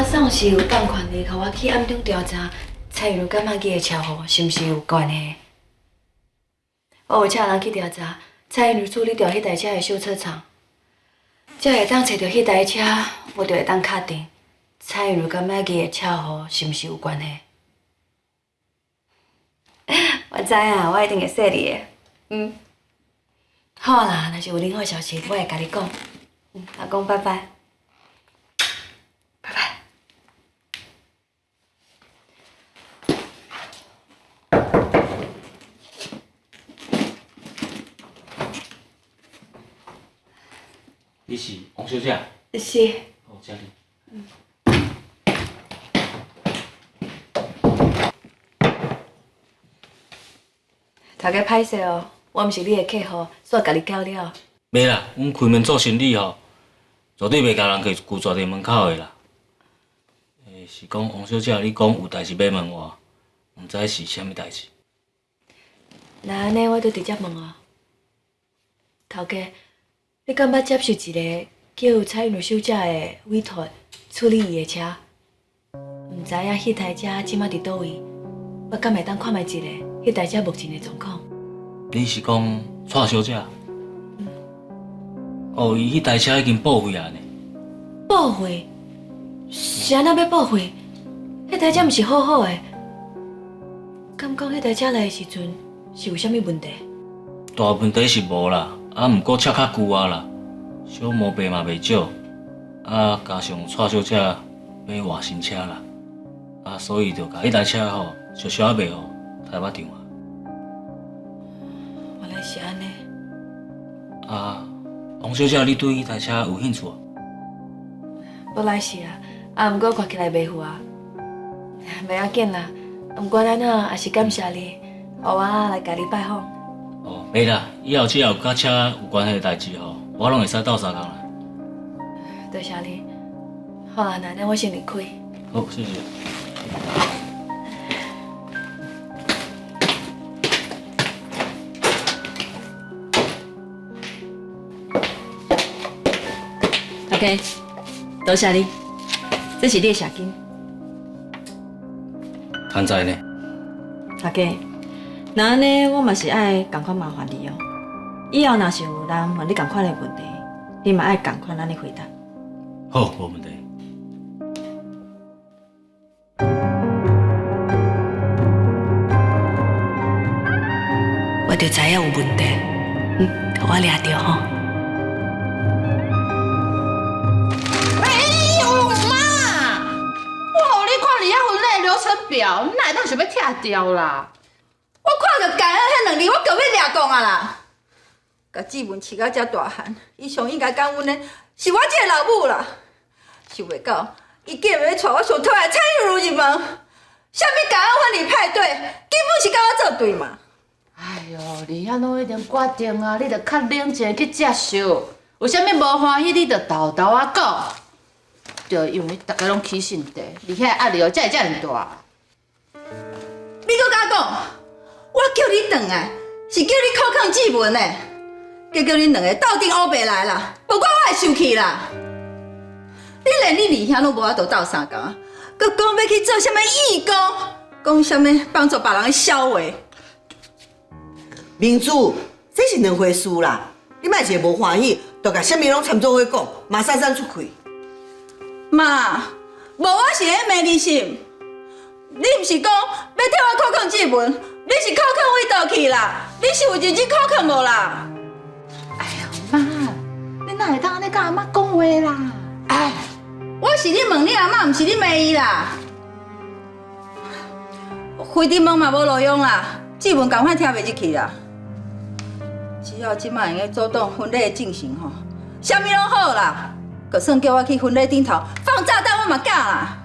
我总是有放权利，互我去暗中调查蔡玉如甲马基的车祸是毋是有关系。我有请人去调查蔡玉如处理掉迄台车的修车厂，才会当找到迄台车，我就会当确定蔡玉如甲马基的车祸是毋是有关系。我知影，我一定会说你的。好啦，若是有任何消息，我会甲你讲。老公，拜拜。拜拜。你是王小姐？是。哦，这里。头家歹势哦，我毋是你的客户，煞甲你搞了。袂啦，阮开门做生意吼，绝对袂甲人去拒绝伫门口的啦。是讲王小姐，你讲有代志要问我，毋知是啥物代志。那安尼，我就直接问哦，头家，你敢捌接受一个叫蔡玉如小姐的委托处理伊的车？毋知影迄台车即马伫倒位？我敢会当看卖一下迄台车目前的状况？你是讲蔡小姐？哦，伊迄台车已经报废啊呢。报废？是安怎要报废？迄台车毋是好好的，敢讲迄台车来的时阵是有啥物问题？大问题是无啦，毋过车较旧啊啦，小毛病嘛袂少，加上蔡小姐买换新车啦，所以就甲迄台车吼小小啊卖互台北场啊。原来是安尼。王小姐，你对迄台车有兴趣啊？本来是毋过看起来袂符啊。袂要紧啦，毋管安怎，也是感谢你，互我来家你拜访。哦，袂啦，以后只要有甲车有关系的代志吼，我拢会使斗相共啦。多谢你。好啦，那安尼我先离开。好，谢谢。OK， 多谢你，这是你的谢金。摊在呢？大家，那安尼我嘛是爱共款麻烦你哦。以后若是有人问你共款的问题，你嘛爱共款安尼回答。好，无问题。我就知影有问题，我抓着吼。流程表，你哪会当想要拆掉啦？我看着感恩迄两字，我够要抓狂啊啦！甲志文饲到遮大汉，伊上应该感恩的是我这个老母啦。想袂到，伊竟然要带我上讨厌蔡玉如入门，啥物感恩婚礼派对，根本是甲我作对嘛！哎呦，你遐拢已经决定啊，你着较冷静去接受。有啥物无欢喜，你着豆豆啊讲。就因为大家拢起心地，而且压力哦才会遮尔大。你搁甲我讲，我叫你转来，是叫你考抗志文的，结果恁两个斗阵乌白来啦，无怪我会生气啦。你连你二兄拢无法度斗相共，搁讲要去做啥物义工，讲啥物帮助别人的消话。明珠，这是两回事啦。你莫一个无欢喜，就甲啥物拢掺做伙讲，马上出开。妈，无我是咧骂你心。你毋是讲要替我考抗志文，你是考抗位倒去啦？你是有认真考抗无啦？哎呦妈，你哪会当安尼甲阿妈讲话啦？哎，我是咧问你阿妈，毋是咧骂伊啦。回阵问嘛无路用啦，志文赶快听袂入去啦。只要即摆用个主动婚礼的进行吼，啥物拢好啦。就算叫我去婚礼顶头放炸弹，我嘛敢啦。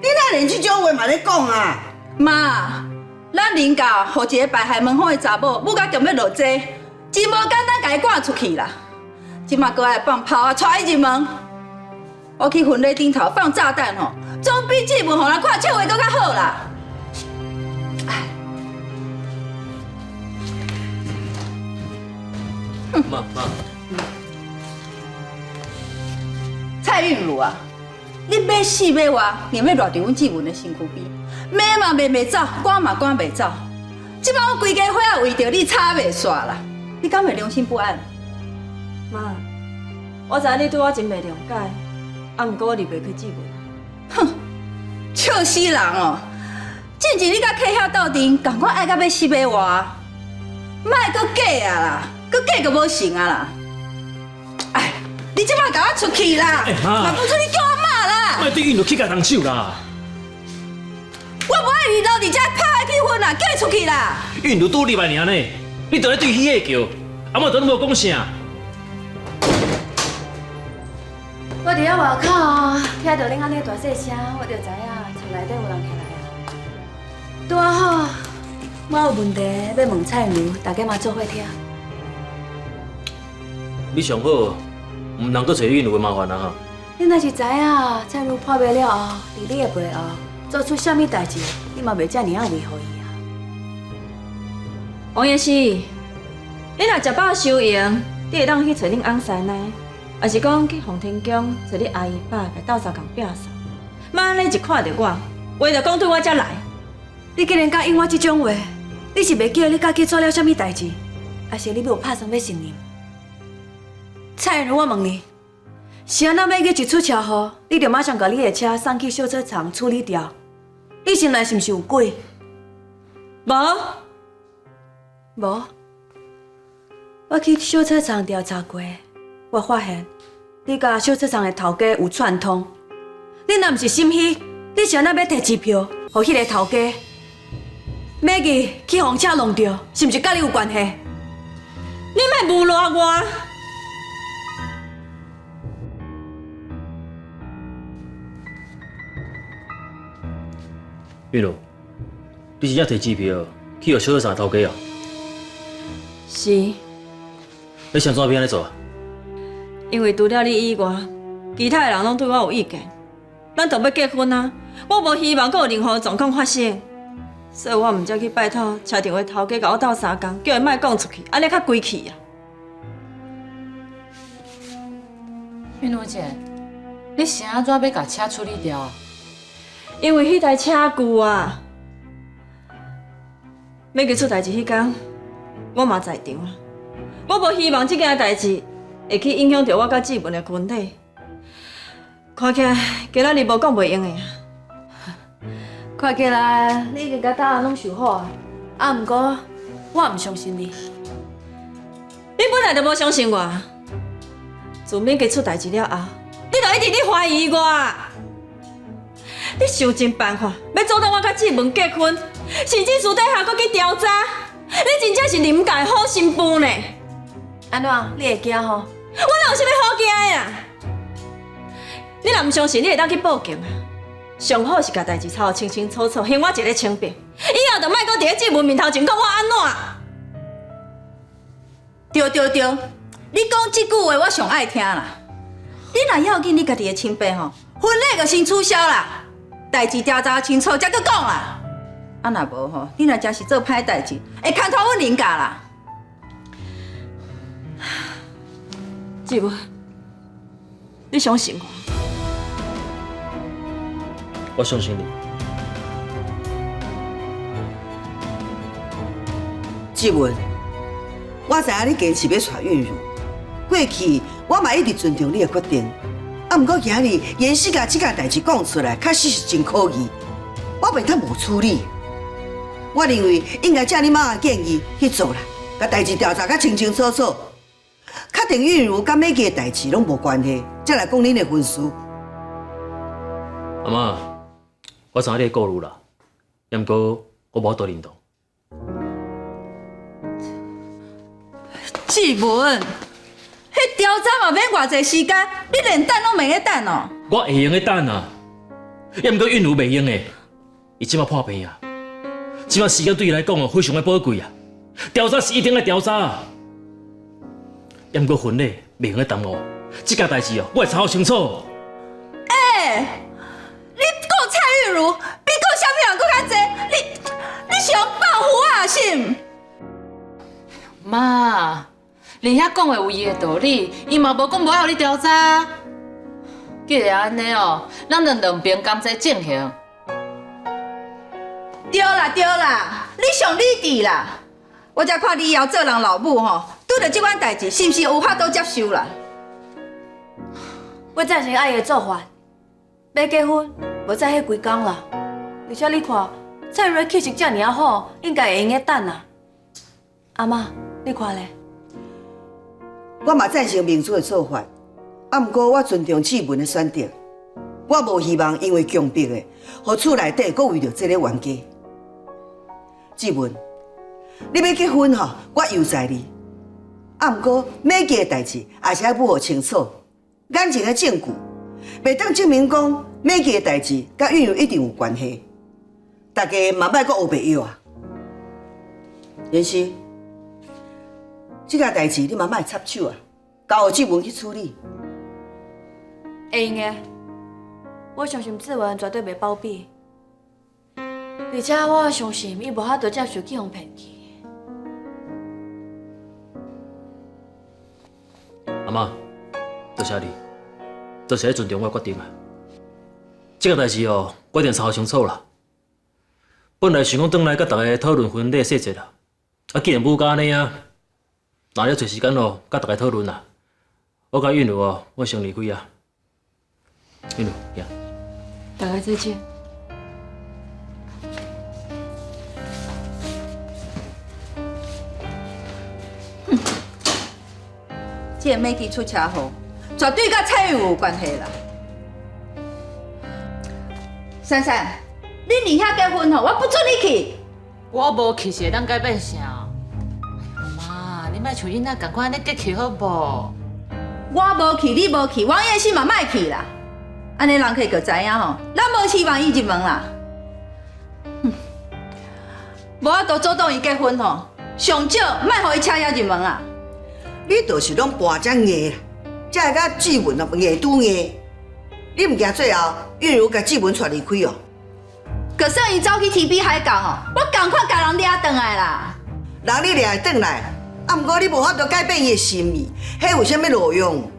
你哪连这种话嘛咧讲啊？妈，咱林家互一个排海门风的查某，母甲强要落座，真无简单，甲伊赶出去啦。即马搁爱放炮啊，带伊入门。我去婚礼顶头放炸弹吼，总比志文互人看笑话搁较好啦。哎，妈，蔡韵如啊，你买死买活，硬要赖伫阮姊文的身躯边，骂嘛骂袂走，赶嘛赶袂走。即摆我规家伙仔为着你吵袂煞啦，你敢会良心不安？妈，我知影你对我真袂谅解，啊，毋过我入袂去姊文。哼，笑死人哦！进前你甲客遐斗阵，共我爱到要死要活，莫搁假啊啦，搁假个无成啊啦！哎，你即摆甲我出去啦！妈嘛不出你叫我骂啦！莫对运就去甲动手啦。我无爱你留伫遮拍去婚啦，叫你出去啦！运就拄入来尔呢，你就咧对彼个叫，啊莫都无讲啥。我伫遐外口听到恁安尼大细声，我就知影厝内底有人起来啊。拄啊好，我有问题要问蔡如，大家嘛做伙听。你上好，毋通搁找运有麻烦啊哈。你若是知影蔡如破灭了后，伫你的背后做出啥物代志，你嘛袂遮尔啊维护伊啊。王爷是，你若食饱收营，你会当去找恁翁师奶，还是讲去奉天宫找你阿姨爸甲斗相共拼扫？妈安尼一看到我，话就讲对我才来。你竟然敢应我即种话，你是袂记得你家己做了啥物代志，还是你要有拍算要信任？蔡如，我问你，是安怎要去一出车祸，你就马上把你的车送去修车厂处理掉？你心内是毋是有鬼？无，无，我去修车厂调查过，我发现你甲修车厂的头家有串通。你若毋是心虚，你是安怎要摕支票，互迄个头家？马记去红车弄掉，是毋是甲你有关系？你莫侮辱我！运如，你真正摕机票去互小车厂头家啊？是，你想怎变安尼做啊？因为除了你以外，其他的人拢对我有意见。咱都要结婚啊，我无希望阁有任何状况发生，所以我毋才去拜托车场的头家甲我斗相共，叫伊莫讲出去，安尼较规气啊。韵如姐，你是安怎要甲车处理掉？因为迄台车旧啊，要去出代志迄天，我嘛在场啊。我无希望即件代志会去影响到我甲志文的婚礼。看起来今仔日无讲袂用的啊。看起来你已经甲答案拢想好啊，啊，毋过我毋相信你。你本来就无相信我，自免去出代志了后，你就一直咧怀疑我。你想尽办法要阻挡我甲志文结婚，甚至私底下搁去调查，你真正是临界好心妇呢。安怎？你会惊吼？我哪有啥物好惊的啊？你若毋相信，你会当去报警啊。上好是甲代志操清清楚楚，还我一个清白。以后就莫搁伫咧志文面头前讲我安怎。对对对，你讲即句话我上爱听啦。你若要紧，你家己的清白吼，婚礼就先取消啦，代志调查清楚才搁讲啦。啊若无吼，你若真是做歹代志，会牵拖阮林家啦。志文，你相信我？我相信你。志文，我知影你坚持要娶韵如，过去我嘛一直尊重你的决定，啊，毋过今日严师甲即件代志讲出来，确实是真可疑，我袂当无处理。我认为应该照你妈的建议去做啦，甲代志调查较清清楚楚，确定韵如甲美记的代志拢无关系，再来讲恁的婚事。阿妈，我知影你的顾虑啦，毋过我无法度认同。志文，迄调查嘛免偌济时间，你连等拢袂个等哦。我会用的等啊，毋过韵如袂用的，伊即摆破病啊，即摆时间对伊来讲哦非常的宝贵啊。调查是一定要调查啊，毋过婚礼袂用个耽误，即件代志哦，我会查好清楚。你讲蔡玉如比讲啥物人搁较济，你是用报复我啊是？妈，你遐讲的有伊的道理，伊嘛无讲无要互你调查。既然安尼哦，咱就两边同齐进行。对啦对啦，你上理智啦。我才看你后做人老母吼，拄着即款代志，是毋是有法度接受啦？我赞成阿姨的做法，要结婚，无再迄几工啦。而且你看，蔡瑞气色遮尔好，应该会用得等啊。阿妈，你看咧？我嘛赞成明珠的做法，毋过我尊重志文的选择。我无希望因为强迫的，互厝内底搁为着这个冤家。志文，你要结婚吼，我犹在你。毋过每件代志也是要母互清楚，眼前的证据，袂当证明讲每件代志甲韵如一定有关系。大家嘛莫搁黑白药啊。妍希，这件代志你嘛莫插手啊，交予志文去处理。会用的，我相信志文绝对袂包庇，而且我相信伊无法度接受去互骗去。阿妈，多谢你，多谢你尊重我的决定啊。这个代志哦，我一定查清楚啦。本来想讲转来甲大家讨论婚礼细节啦，既然母家安尼啊，那了找时间哦，甲大家讨论啦。我甲韵如哦，我先离开啊。韵如，呀。大家再见。这个美姬出车祸，绝对甲蔡韵有关系啦。珊珊，你离遐结婚吼，我不准你去。我无去是会当改变啥？妈，你莫像囡仔共款安尼结去好无？我无去，你无去，王彦新嘛莫去啦。安尼人客就知影吼，咱无希望伊入门啦。无法度阻挡伊结婚吼，上少莫互伊车也入门啊。你就是拢搬遮硬啦，才会甲志文啊硬拄硬。你毋惊最后韵如甲志文带离开哦？可算伊走去天边海港哦，我赶快甲人掠转来啦。人你掠会转来，啊，毋过你无法度改变伊的心意，迄有啥物路用？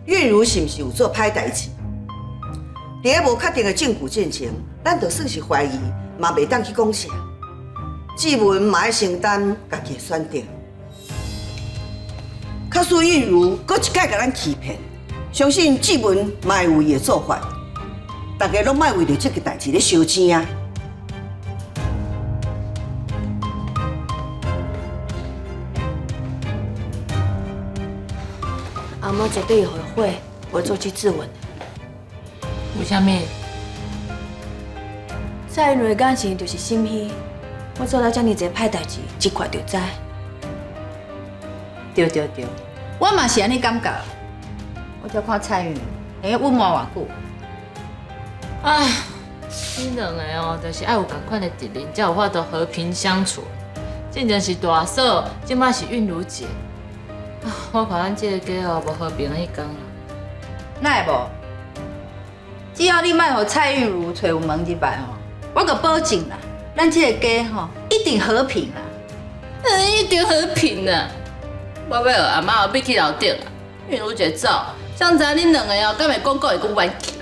韵如是毋是有做歹代志？伫咧无确定的证据进前，咱就算是怀疑，嘛袂当去讲啥。志文嘛要承担家己的选择。假使韵如搁一届甲咱欺骗，相信志文嘛会有伊的做法。大家拢莫为着这个代志咧烧钱啊！阿妈绝对会后悔，我做去质问的。为虾米？蔡瑞的感情就是心虚，我做了遮尔侪歹代志，一看就知。对对对，我嘛是安尼感觉。我才看蔡韵会隐瞒偌久。唉，恁两个哦，就是爱有共款的敌人，才有法度和平相处。之前是大嫂，即摆是韵如姐。啊，我看咱这个家哦，无和平的迄天啊。哪会无？只要你莫互蔡韵如找有门入来吼，我可保证啦，咱这个家吼一定和平啦。一定和平啊！我要和阿妈后壁去楼顶啊，韵如姐走，想知恁两个哦，敢会讲过会讲冤气？